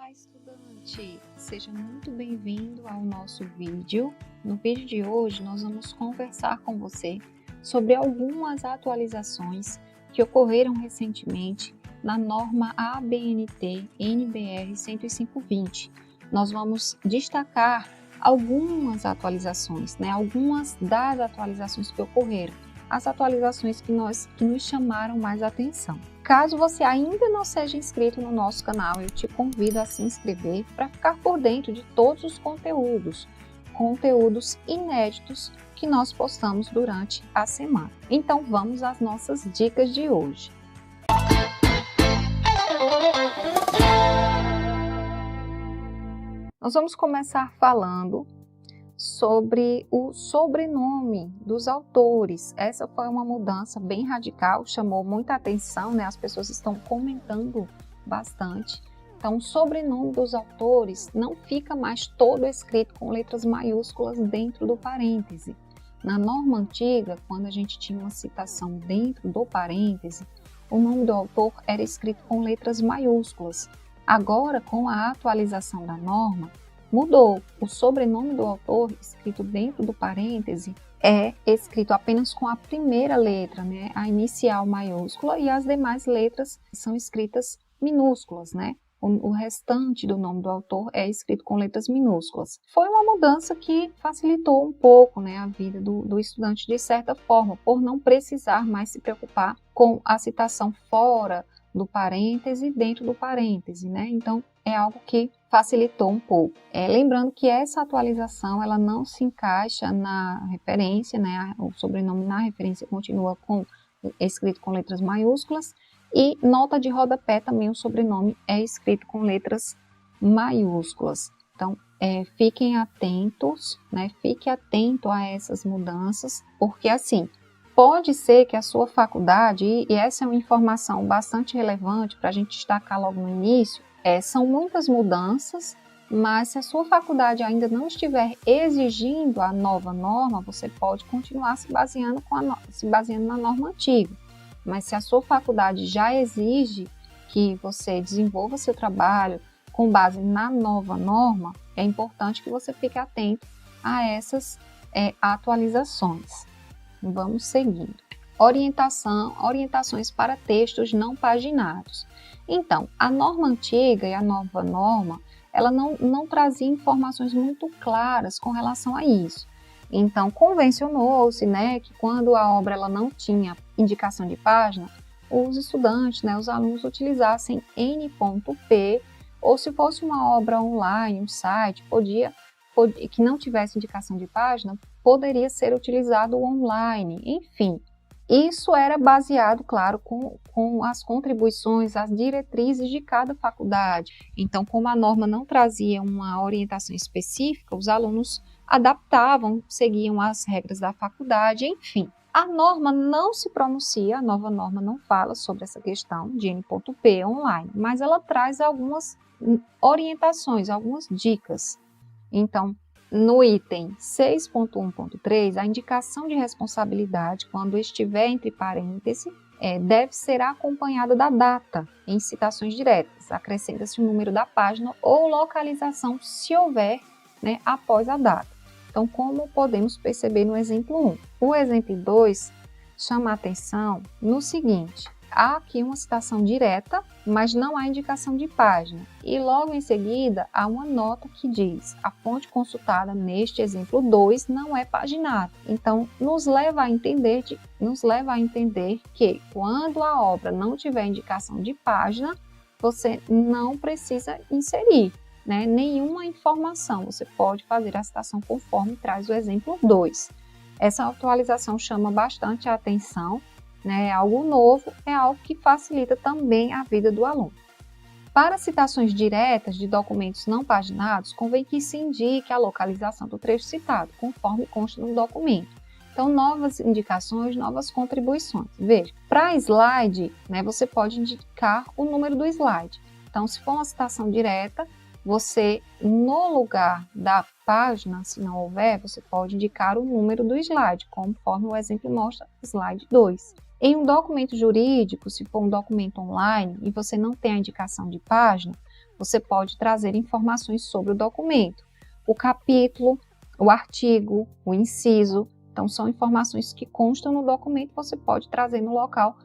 Olá, estudante! Seja muito bem-vindo ao nosso vídeo. No vídeo de hoje, nós vamos conversar com você sobre algumas atualizações que ocorreram recentemente na norma ABNT NBR 10520. Nós vamos destacar algumas atualizações, algumas das atualizações que ocorreram, as atualizações que nos chamaram mais atenção. Caso você ainda não seja inscrito no nosso canal, eu te convido a se inscrever para ficar por dentro de todos os conteúdos inéditos que nós postamos durante a semana. Então vamos às nossas dicas de hoje. Nós vamos começar falando sobre o sobrenome dos autores. Essa foi uma mudança bem radical, chamou muita atenção, as pessoas estão comentando bastante. Então, o sobrenome dos autores não fica mais todo escrito com letras maiúsculas dentro do parêntese. Na norma antiga, quando a gente tinha uma citação dentro do parêntese, o nome do autor era escrito com letras maiúsculas. Agora, com a atualização da norma, mudou. O sobrenome do autor, escrito dentro do parêntese, é escrito apenas com a primeira letra, a inicial maiúscula, e as demais letras são escritas minúsculas, O restante do nome do autor é escrito com letras minúsculas. Foi uma mudança que facilitou um pouco, a vida do estudante de certa forma, por não precisar mais se preocupar com a citação fora do parêntese, dentro do parêntese, Então, é algo que facilitou um pouco. Lembrando que essa atualização, ela não se encaixa na referência, O sobrenome na referência continua escrito com letras maiúsculas, e nota de rodapé também o sobrenome é escrito com letras maiúsculas. Então, fiquem atentos, Fique atento a essas mudanças, porque assim, pode ser que a sua faculdade, e essa é uma informação bastante relevante para a gente destacar logo no início, são muitas mudanças, mas se a sua faculdade ainda não estiver exigindo a nova norma, você pode continuar se baseando na norma antiga. Mas se a sua faculdade já exige que você desenvolva seu trabalho com base na nova norma, é importante que você fique atento a essas atualizações. Vamos seguindo. Orientações para textos não paginados. Então, a norma antiga e a nova norma, ela não trazia informações muito claras com relação a isso. Então, convencionou-se, que quando a obra ela não tinha indicação de página, os estudantes, os alunos utilizassem N.P, ou se fosse uma obra online, um site, que não tivesse indicação de página, poderia ser utilizado online, enfim. Isso era baseado, claro, com as contribuições, as diretrizes de cada faculdade. Então, como a norma não trazia uma orientação específica, os alunos adaptavam, seguiam as regras da faculdade, enfim. A norma não se pronuncia, a nova norma não fala sobre essa questão de N.P online, mas ela traz algumas orientações, algumas dicas. Então, no item 6.1.3, a indicação de responsabilidade, quando estiver entre parênteses, deve ser acompanhada da data em citações diretas. Acrescenta-se o número da página ou localização, se houver, após a data. Então, como podemos perceber no exemplo 1. O exemplo 2 chama a atenção no seguinte: há aqui uma citação direta, mas não há indicação de página. E logo em seguida, há uma nota que diz: a fonte consultada neste exemplo 2 não é paginada. Então, nos leva a entender que quando a obra não tiver indicação de página, você não precisa inserir nenhuma informação. Você pode fazer a citação conforme traz o exemplo 2. Essa atualização chama bastante a atenção. É algo novo, é algo que facilita também a vida do aluno. Para citações diretas de documentos não paginados, convém que se indique a localização do trecho citado, conforme consta no documento. Então, novas indicações, novas contribuições. Veja, para slide, você pode indicar o número do slide. Então, se for uma citação direta, você, no lugar da página, se não houver, você pode indicar o número do slide, conforme o exemplo mostra, slide 2. Em um documento jurídico, se for um documento online e você não tem a indicação de página, você pode trazer informações sobre o documento. O capítulo, o artigo, o inciso, então são informações que constam no documento, você pode trazer no local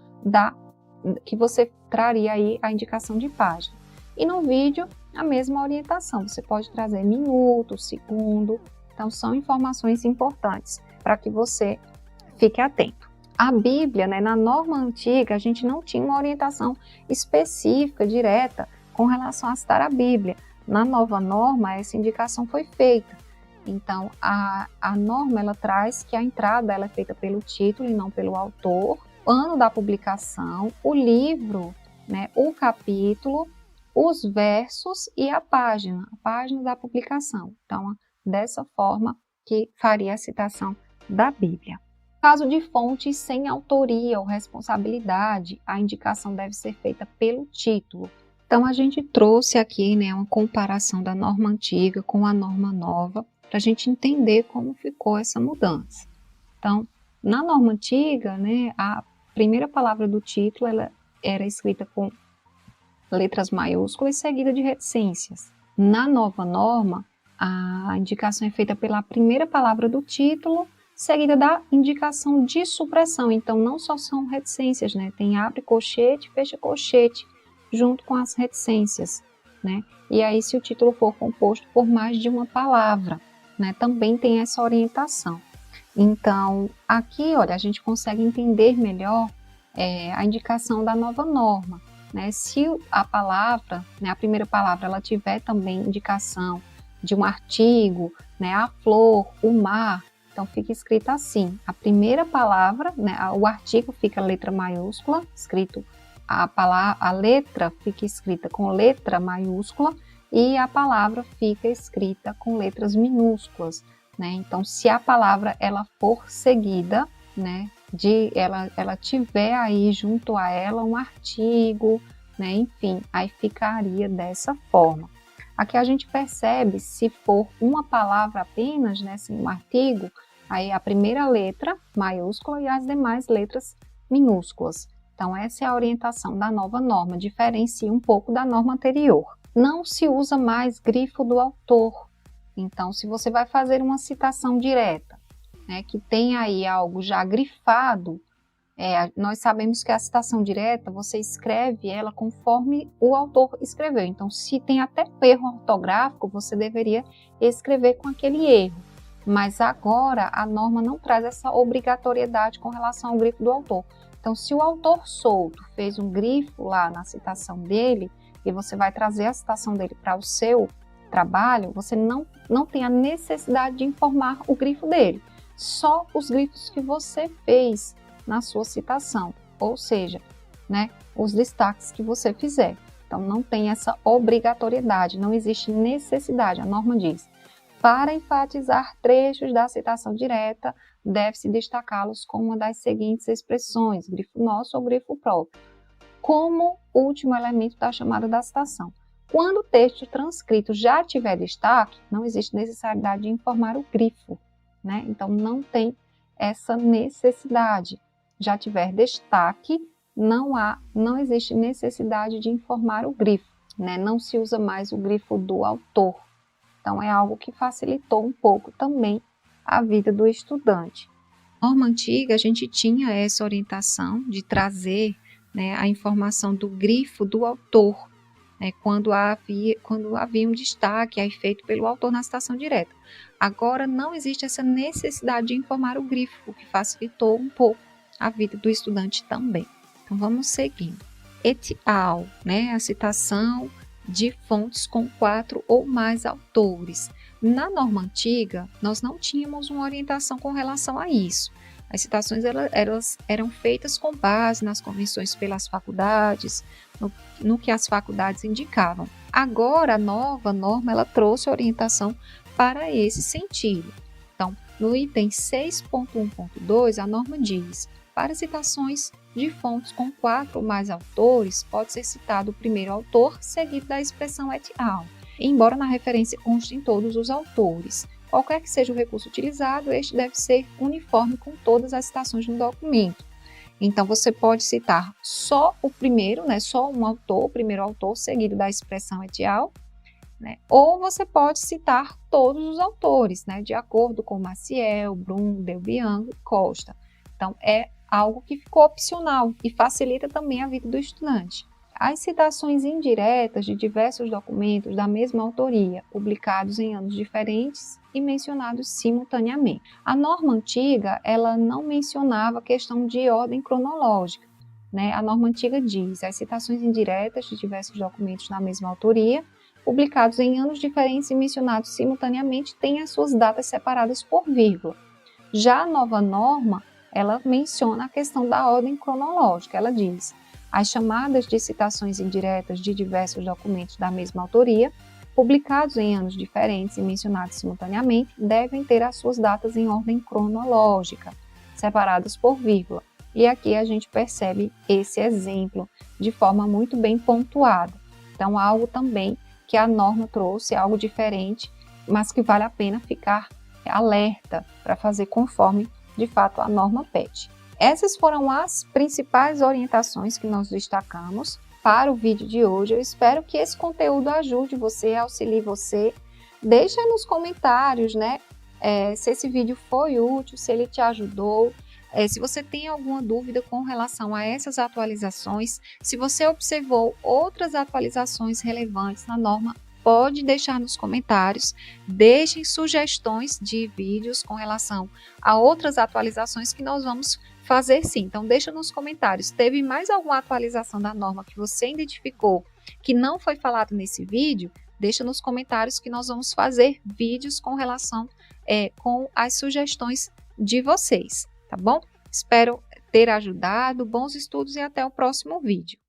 que você traria aí a indicação de página. E no vídeo, a mesma orientação, você pode trazer minuto, segundo, então são informações importantes para que você fique atento. A Bíblia, né, na norma antiga, a gente não tinha uma orientação específica, direta, com relação a citar a Bíblia. Na nova norma, essa indicação foi feita. Então, a norma, ela traz que a entrada ela é feita pelo título e não pelo autor, o ano da publicação, o livro, né, o capítulo, os versos e a página da publicação. Então, dessa forma que faria a citação da Bíblia. No caso de fontes sem autoria ou responsabilidade, a indicação deve ser feita pelo título. Então, a gente trouxe aqui, né, uma comparação da norma antiga com a norma nova, para a gente entender como ficou essa mudança. Então, na norma antiga, né, a primeira palavra do título ela era escrita com letras maiúsculas seguida de reticências. Na nova norma, a indicação é feita pela primeira palavra do título, seguida da indicação de supressão. Então, não só são reticências, né? Tem abre colchete, fecha colchete, junto com as reticências, né? E aí, se o título for composto por mais de uma palavra, né? Também tem essa orientação. Então, aqui, olha, a gente consegue entender melhor a indicação da nova norma, né? Se a palavra, né, a primeira palavra, ela tiver também indicação de um artigo, né, a flor, o mar, então fica escrito assim, a primeira palavra, né, o artigo fica letra maiúscula, escrito a letra fica escrita com letra maiúscula e a palavra fica escrita com letras minúsculas, né? Então, se a palavra ela for seguida, né, ela tiver aí junto a ela um artigo, né, enfim, aí ficaria dessa forma. Aqui a gente percebe, se for uma palavra apenas, né, sem um artigo, aí a primeira letra maiúscula e as demais letras minúsculas. Então, essa é a orientação da nova norma, diferencia um pouco da norma anterior. Não se usa mais grifo do autor. Então, se você vai fazer uma citação direta, né, que tem aí algo já grifado, nós sabemos que a citação direta, você escreve ela conforme o autor escreveu. Então, se tem até erro ortográfico, você deveria escrever com aquele erro. Mas agora, a norma não traz essa obrigatoriedade com relação ao grifo do autor. Então, se o autor solto fez um grifo lá na citação dele, e você vai trazer a citação dele para o seu trabalho, você não tem a necessidade de informar o grifo dele. Só os grifos que você fez na sua citação, ou seja, né, os destaques que você fizer. Então, não tem essa obrigatoriedade, não existe necessidade. A norma diz, para enfatizar trechos da citação direta, deve-se destacá-los com uma das seguintes expressões, grifo nosso ou grifo próprio, como último elemento da chamada da citação. Quando o texto transcrito já tiver destaque, não existe necessidade de informar o grifo, né? Então, não tem essa necessidade. Já tiver destaque, não existe necessidade de informar o grifo, né? Não se usa mais o grifo do autor. Então, é algo que facilitou um pouco também a vida do estudante. Na norma antiga, a gente tinha essa orientação de trazer, né, a informação do grifo do autor, né, quando havia um destaque aí feito pelo autor na citação direta. Agora, não existe essa necessidade de informar o grifo, o que facilitou um pouco a vida do estudante também. Então, vamos seguindo. Et al., né, a citação de fontes com 4 ou mais autores. Na norma antiga, nós não tínhamos uma orientação com relação a isso. As citações elas eram feitas com base nas convenções pelas faculdades, no que as faculdades indicavam. Agora, a nova norma ela trouxe orientação para esse sentido. Então, no item 6.1.2, a norma diz: para citações de fontes com 4 ou mais autores, pode ser citado o primeiro autor, seguido da expressão et al., embora na referência constem todos os autores. Qualquer que seja o recurso utilizado, este deve ser uniforme com todas as citações no documento. Então, você pode citar só o primeiro, né, só um autor, o primeiro autor, seguido da expressão et al., né, ou você pode citar todos os autores, né, de acordo com Maciel, Brum, Delbian e Costa. Então, é algo que ficou opcional e facilita também a vida do estudante. As citações indiretas de diversos documentos da mesma autoria, publicados em anos diferentes e mencionados simultaneamente. A norma antiga, ela não mencionava a questão de ordem cronológica, né? A norma antiga diz: as citações indiretas de diversos documentos da mesma autoria, publicados em anos diferentes e mencionados simultaneamente, têm as suas datas separadas por vírgula. Já a nova norma, ela menciona a questão da ordem cronológica. Ela diz: as chamadas de citações indiretas de diversos documentos da mesma autoria, publicados em anos diferentes e mencionados simultaneamente, devem ter as suas datas em ordem cronológica, separadas por vírgula. E aqui a gente percebe esse exemplo de forma muito bem pontuada. Então, algo também que a norma trouxe, algo diferente, mas que vale a pena ficar alerta para fazer conforme, de fato, a norma pede. Essas foram as principais orientações que nós destacamos para o vídeo de hoje. Eu espero que esse conteúdo ajude você, auxilie você. Deixa nos comentários, né, se esse vídeo foi útil, se ele te ajudou. Se você tem alguma dúvida com relação a essas atualizações, se você observou outras atualizações relevantes na norma, pode deixar nos comentários. Deixem sugestões de vídeos com relação a outras atualizações que nós vamos fazer sim. Então, deixa nos comentários. Teve mais alguma atualização da norma que você identificou que não foi falado nesse vídeo? Deixa nos comentários que nós vamos fazer vídeos com relação com as sugestões de vocês, tá bom? Espero ter ajudado. Bons estudos e até o próximo vídeo.